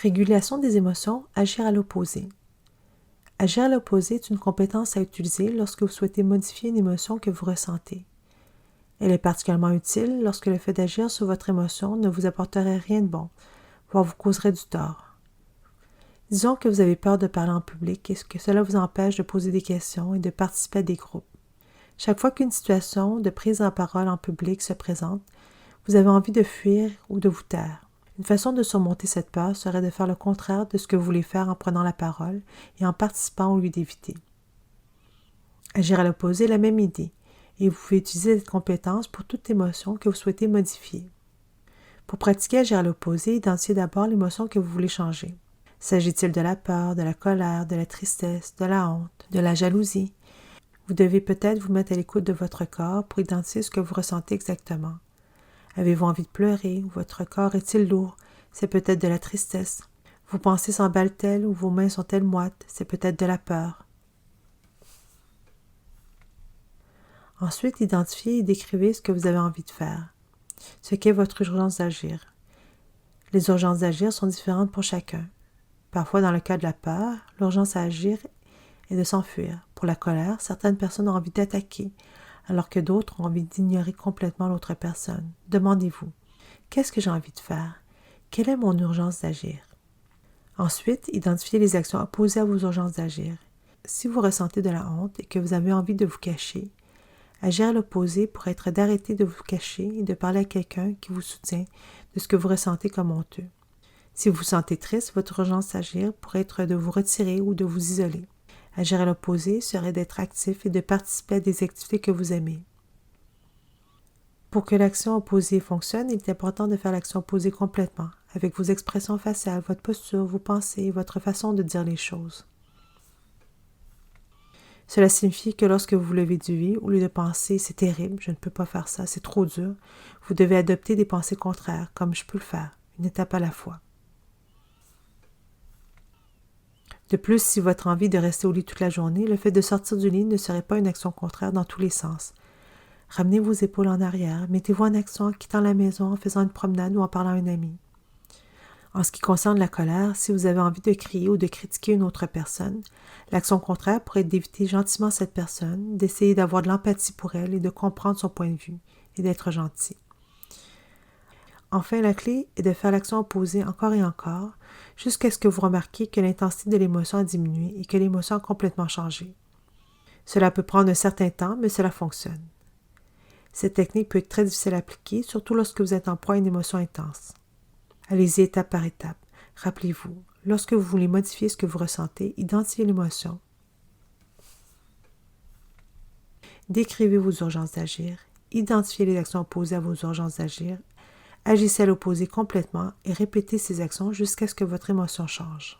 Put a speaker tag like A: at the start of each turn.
A: Régulation des émotions, agir à l'opposé. Agir à l'opposé est une compétence à utiliser lorsque vous souhaitez modifier une émotion que vous ressentez. Elle est particulièrement utile lorsque le fait d'agir sur votre émotion ne vous apporterait rien de bon, voire vous causerait du tort. Disons que vous avez peur de parler en public et que cela vous empêche de poser des questions et de participer à des groupes. Chaque fois qu'une situation de prise en parole en public se présente, vous avez envie de fuir ou de vous taire. Une façon de surmonter cette peur serait de faire le contraire de ce que vous voulez faire en prenant la parole et en participant au lieu d'éviter. Agir à l'opposé est la même idée, et vous pouvez utiliser cette compétence pour toute émotion que vous souhaitez modifier. Pour pratiquer agir à l'opposé, identifiez d'abord l'émotion que vous voulez changer. S'agit-il de la peur, de la colère, de la tristesse, de la honte, de la jalousie? Vous devez peut-être vous mettre à l'écoute de votre corps pour identifier ce que vous ressentez exactement. Avez-vous envie de pleurer ou votre corps est-il lourd? C'est peut-être de la tristesse. Vos pensées s'emballent-elles ou vos mains sont-elles moites? C'est peut-être de la peur. Ensuite, identifiez et décrivez ce que vous avez envie de faire. Ce qu'est votre urgence d'agir. Les urgences d'agir sont différentes pour chacun. Parfois, dans le cas de la peur, l'urgence à agir est de s'enfuir. Pour la colère, certaines personnes ont envie d'attaquer, alors que d'autres ont envie d'ignorer complètement l'autre personne. Demandez-vous, qu'est-ce que j'ai envie de faire? Quelle est mon urgence d'agir? Ensuite, identifiez les actions opposées à vos urgences d'agir. Si vous ressentez de la honte et que vous avez envie de vous cacher, agir à l'opposé pourrait être d'arrêter de vous cacher et de parler à quelqu'un qui vous soutient de ce que vous ressentez comme honteux. Si vous vous sentez triste, votre urgence d'agir pourrait être de vous retirer ou de vous isoler. Agir à l'opposé serait d'être actif et de participer à des activités que vous aimez. Pour que l'action opposée fonctionne, il est important de faire l'action opposée complètement, avec vos expressions faciales, votre posture, vos pensées, votre façon de dire les choses. Cela signifie que lorsque vous vous levez du lit, au lieu de penser « c'est terrible, je ne peux pas faire ça, c'est trop dur », vous devez adopter des pensées contraires, comme « je peux le faire », une étape à la fois. De plus, si votre envie de rester au lit toute la journée, le fait de sortir du lit ne serait pas une action contraire dans tous les sens. Ramenez vos épaules en arrière, mettez-vous en action en quittant la maison, en faisant une promenade ou en parlant à un ami. En ce qui concerne la colère, si vous avez envie de crier ou de critiquer une autre personne, l'action contraire pourrait être d'éviter gentiment cette personne, d'essayer d'avoir de l'empathie pour elle et de comprendre son point de vue, et d'être gentil. Enfin, la clé est de faire l'action opposée encore et encore, jusqu'à ce que vous remarquiez que l'intensité de l'émotion a diminué et que l'émotion a complètement changé. Cela peut prendre un certain temps, mais cela fonctionne. Cette technique peut être très difficile à appliquer, surtout lorsque vous êtes en proie à une émotion intense. Allez-y étape par étape. Rappelez-vous, lorsque vous voulez modifier ce que vous ressentez, identifiez l'émotion. Décrivez vos urgences d'agir. Identifiez les actions opposées à vos urgences d'agir. Agissez à l'opposé complètement et répétez ces actions jusqu'à ce que votre émotion change.